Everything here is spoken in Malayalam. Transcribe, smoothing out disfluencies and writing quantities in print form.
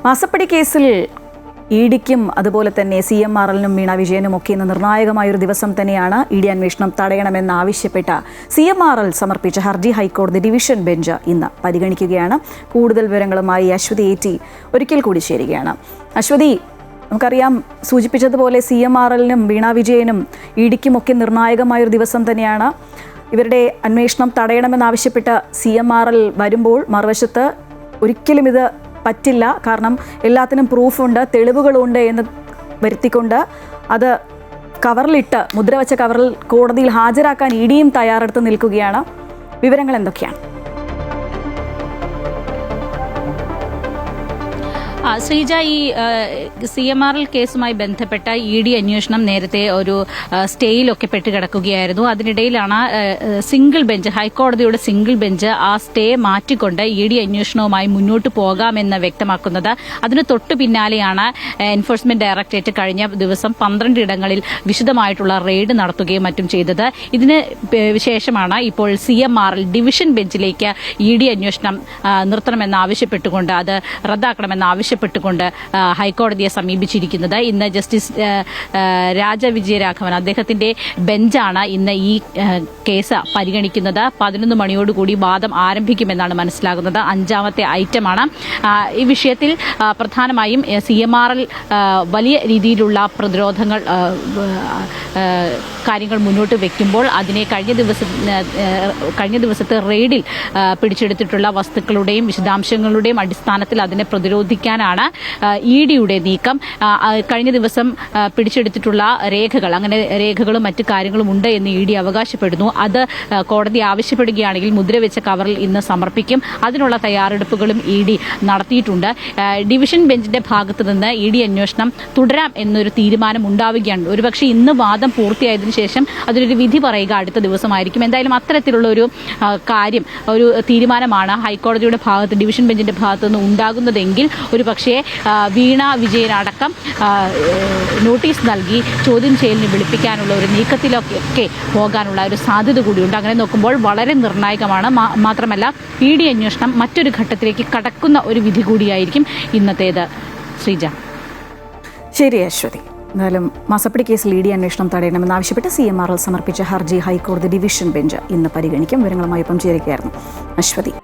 മാസപ്പടി കേസിൽ ഇഡിക്കും അതുപോലെ തന്നെ CMRLനും വീണ വിജയനും ഒക്കെ ഇന്ന് നിർണായകമായൊരു ദിവസം തന്നെയാണ്. ഇ ഡി അന്വേഷണം തടയണമെന്നാവശ്യപ്പെട്ട CMRL സമർപ്പിച്ച ഹർജി ഹൈക്കോടതി ഡിവിഷൻ ബെഞ്ച് ഇന്ന് പരിഗണിക്കുകയാണ്. കൂടുതൽ വിവരങ്ങളുമായി അശ്വതി AT ഒരിക്കൽ കൂടി ചേരുകയാണ്. അശ്വതി, നമുക്കറിയാം, സൂചിപ്പിച്ചതുപോലെ CMRLനും വീണ വിജയനും ഇഡിക്കും ഒക്കെ നിർണായകമായൊരു ദിവസം തന്നെയാണ്. ഇവരുടെ അന്വേഷണം തടയണമെന്നാവശ്യപ്പെട്ട CMRL വരുമ്പോൾ മറുവശത്ത് ഒരിക്കലും ഇത് പറ്റില്ല, കാരണം എല്ലാത്തിനും പ്രൂഫുണ്ട്, തെളിവുകളുണ്ട് എന്ന് വരുത്തിക്കൊണ്ട് അത് കവറിലിട്ട് മുദ്രവച്ച കവറിൽ കോടതിയിൽ ഹാജരാക്കാൻ ഇഡിയും തയ്യാറെടുത്ത് നിൽക്കുകയാണ്. വിവരങ്ങൾ എന്തൊക്കെയാണ്? ശ്രീജ, ഈ CMRL കേസുമായി ബന്ധപ്പെട്ട ED അന്വേഷണം നേരത്തെ ഒരു സ്റ്റേയിലൊക്കെ പെട്ടുകിടക്കുകയായിരുന്നു. അതിനിടയിലാണ് സിംഗിൾ ബെഞ്ച്, ഹൈക്കോടതിയുടെ സിംഗിൾ ബെഞ്ച് ആ സ്റ്റേ മാറ്റിക്കൊണ്ട് ED അന്വേഷണവുമായി മുന്നോട്ട് പോകാമെന്ന് വ്യക്തമാക്കുന്നത്. അതിന് തൊട്ടു പിന്നാലെയാണ് എൻഫോഴ്സ്മെന്റ് ഡയറക്ടറേറ്റ് കഴിഞ്ഞ ദിവസം 12 ഇടങ്ങളിൽ വിശദമായിട്ടുള്ള റെയ്ഡ് നടത്തുകയും മറ്റും ചെയ്തത്. ഇതിന് ശേഷമാണ് ഇപ്പോൾ CMRL ഡിവിഷൻ ബെഞ്ചിലേക്ക് ED അന്വേഷണം നിർത്തണമെന്നാവശ്യപ്പെട്ടുകൊണ്ട്, അത് റദ്ദാക്കണമെന്നാവശ്യപ്പെട്ടുകൊണ്ട് ഹൈക്കോടതിയെ സമീപിച്ചിരിക്കുന്നത്. ഇന്ന് ജസ്റ്റിസ് രാജവിജയരാഘവൻ, അദ്ദേഹത്തിന്റെ ബെഞ്ചാണ് ഇന്ന് ഈ കേസ് പരിഗണിക്കുന്നത്. 11 മണിയോടുകൂടി വാദം ആരംഭിക്കുമെന്നാണ് മനസ്സിലാകുന്നത്. 5ാമത്തെ ഐറ്റമാണ്. ഈ വിഷയത്തിൽ പ്രധാനമായും CMRL വലിയ രീതിയിലുള്ള പ്രതിരോധങ്ങൾ കാര്യങ്ങൾ മുന്നോട്ട് വയ്ക്കുമ്പോൾ അതിനെ കഴിഞ്ഞ ദിവസത്തെ റെയ്ഡിൽ പിടിച്ചെടുത്തിട്ടുള്ള വസ്തുക്കളുടെയും വിശദാംശങ്ങളുടെയും അടിസ്ഥാനത്തിൽ അതിനെ പ്രതിരോധിക്കാനാണ് EDയുടെ നീക്കം. കഴിഞ്ഞ ദിവസം പിടിച്ചെടുത്തിട്ടുള്ള രേഖകൾ, അങ്ങനെ രേഖകളും മറ്റു കാര്യങ്ങളും ഉണ്ട് എന്ന് ED അവകാശപ്പെടുന്നു. അത് കോടതി ആവശ്യപ്പെടുകയാണെങ്കിൽ മുദ്രവെച്ച കവറിൽ ഇന്ന് സമർപ്പിക്കും. അതിനുള്ള തയ്യാറെടുപ്പുകളും ED നടത്തിയിട്ടുണ്ട്. ഡിവിഷൻ ബെഞ്ചിന്റെ ഭാഗത്തു നിന്ന് ED അന്വേഷണം തുടരാം എന്നൊരു തീരുമാനം ഉണ്ടാവുകയാണ്. ഒരുപക്ഷെ ഇന്ന് വാദം പൂർത്തിയായതിനു ശേഷം അതിലൊരു വിധി പറയുക അടുത്ത ദിവസമായിരിക്കും. എന്തായാലും അത്തരത്തിലുള്ള ഒരു കാര്യം, ഒരു തീരുമാനമാണ് ഹൈക്കോടതിയുടെ ഭാഗത്ത്, ഡിവിഷൻ ബെഞ്ചിന്റെ ഭാഗത്തു നിന്ന് ഉണ്ടാകുന്നതെങ്കിൽ ഒരു പക്ഷേ വീണ വിജയനടക്കം നോട്ടീസ് നൽകി ചോദ്യം ചെയ്യലിന് വിളിപ്പിക്കാനുള്ള ഒരു നീക്കത്തിലൊക്കെ പോകാനുള്ള ഒരു സാധ്യത കൂടിയുണ്ട്. അങ്ങനെ നോക്കുമ്പോൾ വളരെ നിർണായകമാണ്. മാത്രമല്ല ED അന്വേഷണം മറ്റൊരു ഘട്ടത്തിലേക്ക് കടക്കുന്ന ഒരു വിധി കൂടിയായിരിക്കും ഇന്നത്തേത്. ശ്രീജ. ശരി അശ്വതി. എന്നാലും മാസപ്പടി കേസിൽ ED അന്വേഷണം തടയണമെന്നാവശ്യപ്പെട്ട് CMRL സമർപ്പിച്ച ഹർജി ഹൈക്കോടതി ഡിവിഷൻ ബെഞ്ച് ഇന്ന് പരിഗണിക്കും. വിവരങ്ങളുമായി ഒപ്പം ചേരുകയായിരുന്നു അശ്വതി.